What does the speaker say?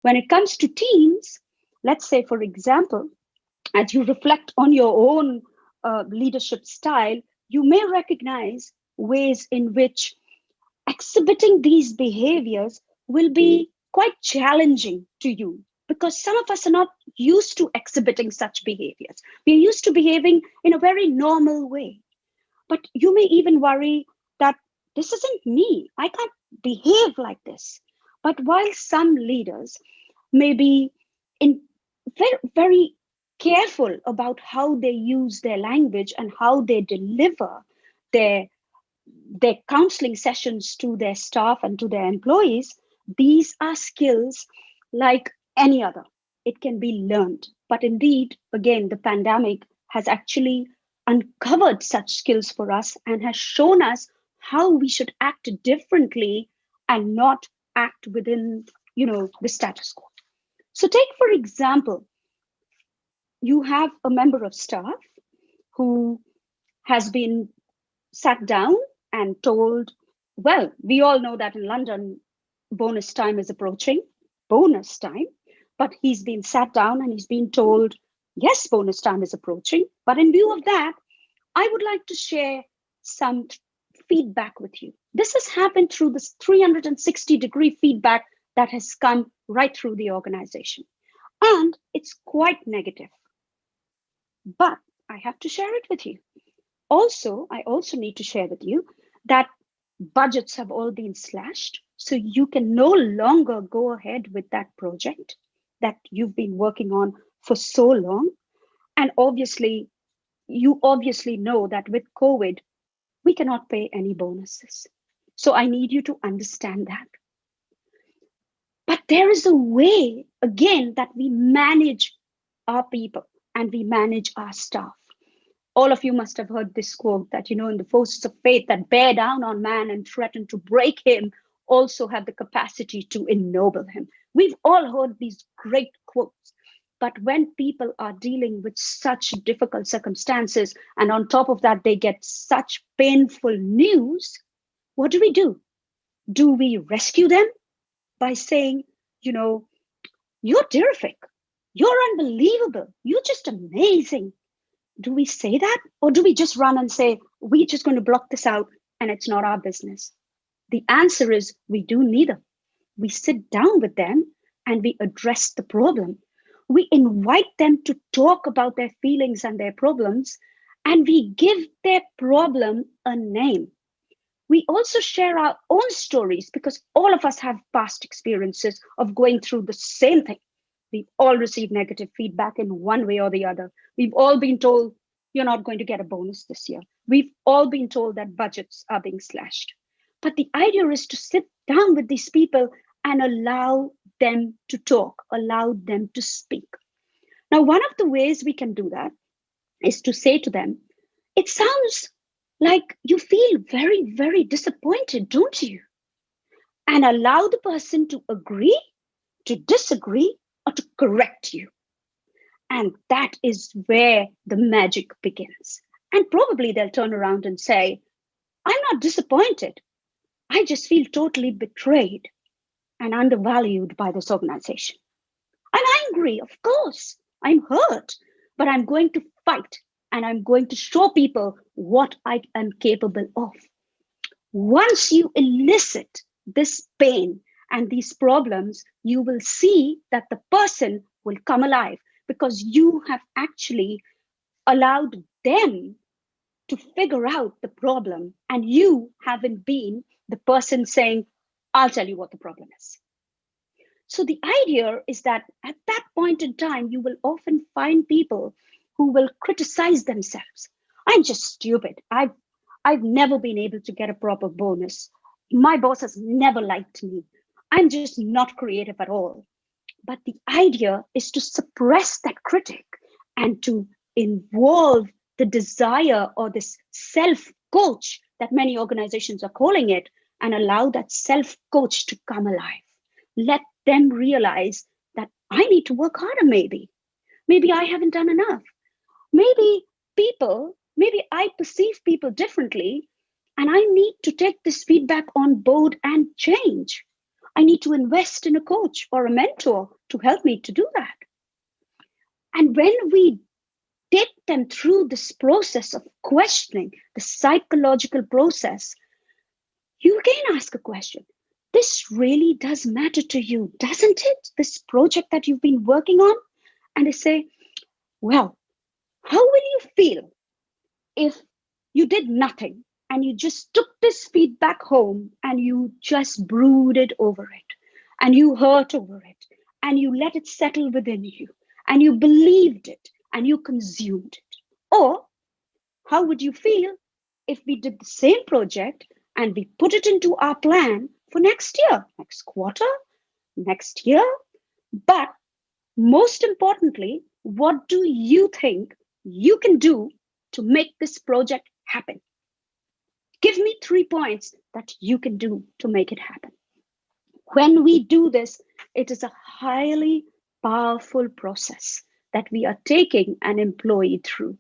When it comes to teams, let's say, for example, as you reflect on your own leadership style, you may recognize ways in which exhibiting these behaviors will be quite challenging to you, because some of us are not used to exhibiting such behaviors. We're used to behaving in a very normal way. But you may even worry that this isn't me. I can't behave like this. But while some leaders may be in very careful about how they use their language and how they deliver their their counseling sessions to their staff and to their employees, these are skills like any other. It can be learned. But indeed, again, the pandemic has actually uncovered such skills for us and has shown us how we should act differently and not act within, the status quo. So take, for example, you have a member of staff who has been sat down and told, well, we all know that in London, bonus time is approaching, bonus time, but he's been sat down and he's been told, yes, bonus time is approaching. But in view of that, I would like to share some feedback with you. This has happened through this 360-degree feedback that has come right through the organization. And it's quite negative. But I have to share it with you. Also, I also need to share with you that budgets have all been slashed. So you can no longer go ahead with that project that you've been working on for so long. And obviously, you obviously know that with COVID, we cannot pay any bonuses. So I need you to understand that. But there is a way, again, that we manage our people and we manage our staff. All of you must have heard this quote that, in the forces of fate that bear down on man and threaten to break him also have the capacity to ennoble him. We've all heard these great quotes. But when people are dealing with such difficult circumstances, and on top of that, they get such painful news, what do? Do we rescue them by saying, you're terrific, you're unbelievable, you're just amazing? Do we say that? Or do we just run and say, we're just going to block this out and it's not our business? The answer is we do neither. We sit down with them and we address the problem. We invite them to talk about their feelings and their problems, and we give their problem a name. We also share our own stories because all of us have past experiences of going through the same thing. We've all received negative feedback in one way or the other. We've all been told you're not going to get a bonus this year. We've all been told that budgets are being slashed. But the idea is to sit down with these people and allow them to talk, allow them to speak. Now, one of the ways we can do that is to say to them, it sounds like you feel very, very disappointed, don't you? And allow the person to agree, to disagree, or to correct you. And that is where the magic begins. And probably they'll turn around and say, I'm not disappointed. I just feel totally betrayed and undervalued by this organization. I'm angry, of course. I'm hurt, but I'm going to fight and I'm going to show people what I am capable of. Once you elicit this pain and these problems, you will see that the person will come alive because you have actually allowed them to figure out the problem, and you haven't been the person saying, I'll tell you what the problem is. So the idea is that at that point in time, you will often find people who will criticize themselves. I'm just stupid. I've never been able to get a proper bonus. My boss has never liked me. I'm just not creative at all. But the idea is to suppress that critic and to involve the desire or this self coach that many organizations are calling it, and allow that self coach to come alive. Let them realize that I need to work harder, maybe. Maybe I haven't done enough. Maybe I perceive people differently, and I need to take this feedback on board and change. I need to invest in a coach or a mentor to help me to do that. And when we take them through this process of questioning, the psychological process, you again ask a question. This really does matter to you, doesn't it? This project that you've been working on? And they say, well, how will you feel if you did nothing and you just took this feedback home and you just brooded over it and you hurt over it and you let it settle within you and you believed it and you consumed it? Or how would you feel if we did the same project and we put it into our plan for next year, next quarter, next year? But most importantly, what do you think you can do to make this project happen? Give me 3 points that you can do to make it happen. When we do this, it is a highly powerful process that we are taking an employee through.